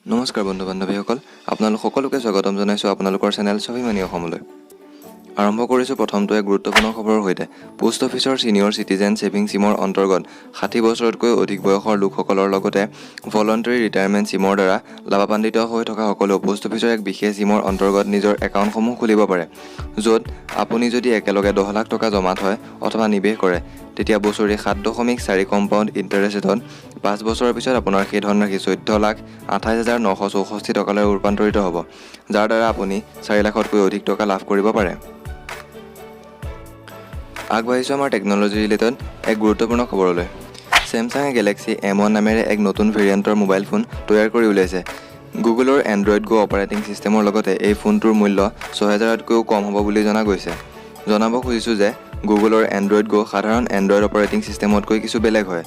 নমস্কাৰ বন্ধু বান্ধৱীসকল, আপোনালোক সকলোকে স্বাগতম জনাইছোঁ আপোনালোকৰ চেনেল স্বাভিমানী অসমলৈ। আৰম্ভ কৰিছোঁ প্ৰথমটো এক গুৰুত্বপূৰ্ণ খবৰৰ সৈতে। পোষ্ট অফিচৰ ছিনিয়ৰ চিটিজেন ছেভিং স্কিমৰ অন্তৰ্গত 60 বছৰতকৈ অধিক বয়সৰ লোকসকলৰ লগতে ভলণ্টাৰী ৰিটায়াৰমেণ্ট স্কিমৰ দ্বাৰা লাভান্বিত হৈ থকা সকলো পোষ্ট অফিচৰ এক বিশেষ স্কিমৰ অন্তৰ্গত নিজৰ একাউণ্টসমূহ খুলিব পাৰে, য'ত আপুনি যদি একেলগে 10 লাখ টকা জমা থয় অথবা নিৱেশ কৰে, তেতিয়া বছৰি 7.4 কম্পাউণ্ড ইণ্টাৰেষ্ট ৰেটত 5 বছৰৰ পিছত আপোনাৰ সেই ধনৰাশি 14,28,964 টকালৈ ৰূপান্তৰিত হ'ব, যাৰ দ্বাৰা আপুনি 4 লাখতকৈ অধিক টকা লাভ কৰিব পাৰে। আগবাঢ়িছোঁ আমাৰ টেকন'লজি ৰিলেটেড এক গুৰুত্বপূৰ্ণ খবৰলৈ। ছেমছাঙে গেলেক্সি M1 নামেৰে এক নতুন ভেৰিয়েণ্টৰ মোবাইল ফোন তৈয়াৰ কৰি উলিয়াইছে। গুগলৰ এণ্ড্ৰইড গ' অপাৰেটিং ছিষ্টেমৰ লগতে এই ফোনটোৰ মূল্য 6,000তকৈও কম হ'ব বুলি জনা গৈছে। জনাব খুজিছোঁ যে গুগলৰ এণ্ড্ৰইড গ' সাধাৰণ এণ্ড্ৰইড অপাৰেটিং ছিষ্টেমতকৈ কিছু বেলেগ হয়।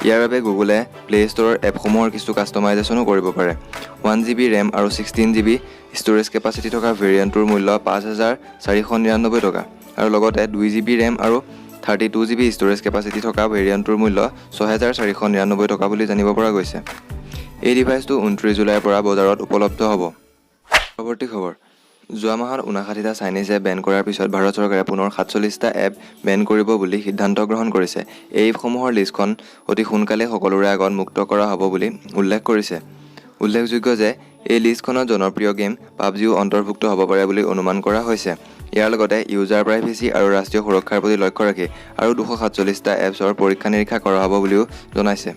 ইয়াৰ বাবে গুগলে প্লে ষ্ট'ৰৰ এপসমূহৰ কিছু কাষ্টমাইজেশ্যনো কৰিব পাৰে। 1 GB ৰেম আৰু 16 GB ষ্ট'ৰেজ কেপাচিটি থকা ভেৰিয়েণ্টটোৰ মূল্য 5,499 টকা আৰু লগতে 2 GB ৰেম আৰু 32 GB ষ্ট'ৰেজ কেপাচিটি থকা ভেৰিয়েণ্টটোৰ মূল্য 6,499 টকা বুলি জানিব পৰা গৈছে। এই ডিভাইচটো 29 জুলাইৰ পৰা বজাৰত উপলব্ধ হ'ব। পৰৱৰ্তী খবৰ। যোৱা মাহত 59টা চাইনিজ এপ বেন কৰাৰ পিছত ভাৰত চৰকাৰে পুনৰ 47টা এপ বেন কৰিব বুলি সিদ্ধান্ত গ্ৰহণ কৰিছে। এই এপসমূহৰ লিষ্টখন অতি সোনকালে সকলোৰে আগত মুক্ত কৰা হ'ব বুলি উল্লেখ কৰিছে। উল্লেখযোগ্য যে এই লিষ্টখনত জনপ্ৰিয় গেম পাবজিও অন্তৰ্ভুক্ত হ'ব পাৰে বুলি অনুমান কৰা হৈছে। ইয়াৰ লগতে ইউজাৰ প্ৰাইভেচি আৰু ৰাষ্ট্ৰীয় সুৰক্ষাৰ প্ৰতি লক্ষ্য ৰাখি আৰু 247টা এপছৰ পৰীক্ষা নিৰীক্ষা কৰা হ'ব বুলিও জনাইছে।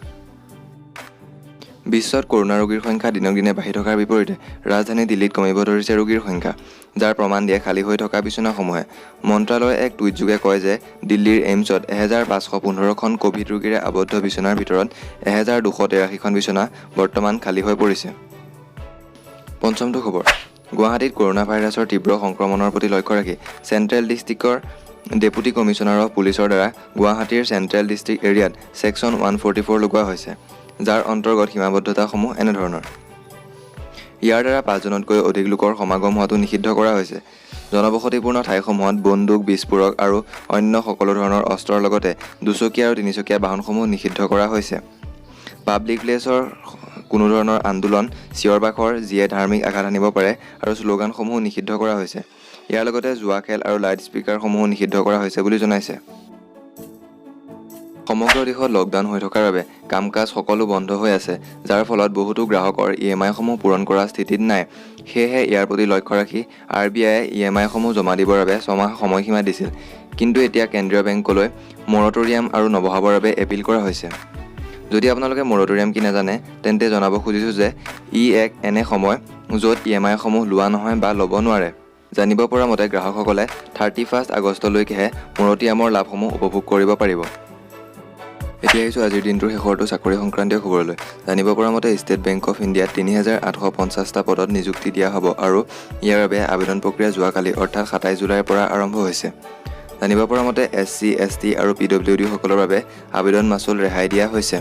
বিশ্বত কৰোনা ৰোগীৰ সংখ্যা দিনক দিনে বাঢ়ি থকাৰ বিপৰীতে ৰাজধানী দিল্লীত কমিব ধৰিছে ৰোগীৰ সংখ্যা, যাৰ প্ৰমাণ দিয়ে খালী হৈ থকা বিচনাসমূহে। মন্ত্ৰালয়ে এক টুইটযোগে কয় যে দিল্লীৰ এইমছত 1,515খন ক'ভিড ৰোগীৰে আবদ্ধ বিচনাৰ ভিতৰত 1,283খন বিচনা বৰ্তমান খালী হৈ পৰিছে। পঞ্চমটো খবৰ। গুৱাহাটীত কৰোনা ভাইৰাছৰ তীব্ৰ সংক্ৰমণৰ প্ৰতি লক্ষ্য ৰাখি চেণ্ট্ৰেল ডিষ্ট্ৰিক্টৰ ডেপুটি কমিশ্যনাৰ অফ পুলিচৰ দ্বাৰা গুৱাহাটীৰ চেণ্ট্ৰেল ডিষ্ট্ৰিক্ট এৰিয়াত ছেকশ্যন 144 লগোৱা হৈছে, যাৰ অন্তৰ্গত সীমাবদ্ধতাসমূহ এনেধৰণৰ। ইয়াৰ দ্বাৰা 5 জনতকৈ অধিক লোকৰ সমাগম হোৱাটো নিষিদ্ধ কৰা হৈছে। জনবসতিপূৰ্ণ ঠাইসমূহত বন্দুক, বিস্ফোৰক আৰু অন্য সকলো ধৰণৰ অস্ত্ৰৰ লগতে দুচকীয়া আৰু তিনিচকীয়া বাহনসমূহ নিষিদ্ধ কৰা হৈছে। পাব্লিক প্লেচৰ কোনো ধৰণৰ আন্দোলন, চিঞৰ বাখৰ যিয়ে ধাৰ্মিক আঘাত আনিব পাৰে আৰু শ্লোগানসমূহ নিষিদ্ধ কৰা হৈছে। ইয়াৰ লগতে জুৱা খেল আৰু লাউড স্পীকাৰসমূহ নিষিদ্ধ কৰা হৈছে বুলি জনাইছে। সমগ্ৰ দেশত লকডাউন হৈ থকাৰ বাবে কাম কাজ সকলো বন্ধ হৈ আছে, যাৰ ফলত বহুতো গ্ৰাহকৰ EMI সমূহ পূৰণ কৰা স্থিতিত নাই। সেয়েহে ইয়াৰ প্ৰতি লক্ষ্য ৰাখি RBIয়ে EMI সমূহ জমা দিবৰ বাবে 6 মাহ সময়সীমা দিছিল, কিন্তু এতিয়া কেন্দ্ৰীয় বেংকলৈ মৰটৰিয়াম আৰু নবহাবৰ বাবে এপিল কৰা হৈছে। যদি আপোনালোকে মৰটৰিয়াম কি নাজানে, তেন্তে জনাব খুজিছোঁ যে ই এক এনে সময় য'ত EMI সমূহ লোৱা নহয় বা ল'ব নোৱাৰে। জানিব পৰা মতে গ্ৰাহকসকলে 31 আগষ্টলৈকেহে মৰটৰিয়ামৰ লাভসমূহ উপভোগ কৰিব পাৰিব। এতিয়া আহিছোঁ আজিৰ দিনটোৰ শেষৰটো চাকৰি সংক্ৰান্তীয় খবৰলৈ। জানিব পৰা মতে ষ্টেট বেংক অফ ইণ্ডিয়াত 3,850টা পদত নিযুক্তি দিয়া হ'ব আৰু ইয়াৰ বাবে আবেদন প্ৰক্ৰিয়া যোৱাকালি অৰ্থাৎ 27 জুলাইৰ পৰা আৰম্ভ হৈছে। জানিব পৰা মতে SC, ST আৰু PWD সকলৰ বাবে আবেদন মাচুল ৰেহাই দিয়া হৈছে।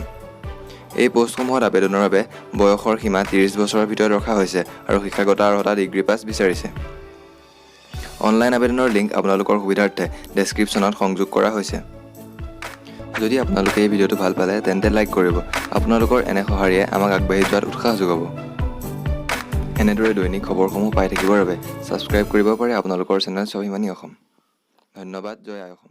এই পোষ্টসমূহত আবেদনৰ বাবে বয়সৰ সীমা 30 বছৰৰ ভিতৰত ৰখা হৈছে আৰু শিক্ষাগত অৰ্হতা ডিগ্ৰী পাছ বিচাৰিছে। অনলাইন আবেদনৰ লিংক আপোনালোকৰ সুবিধাৰ্থে ডেছক্ৰিপশ্যনত সংযোগ কৰা হৈছে। যদি আপোনালোকে এই ভিডিঅ'টো ভাল পালে তেন্তে লাইক কৰিব। আপোনালোকৰ এনে সঁহাৰিয়ে আমাক আগবাঢ়ি যোৱাত উৎসাহ যোগাব। এনেদৰে দৈনিক খবৰসমূহ পাই থাকিবৰ বাবে ছাবস্ক্ৰাইব কৰিব পাৰে আপোনালোকৰ চেনেল স্বাভিমানী অসম। ধন্যবাদ। জয় আই অসম।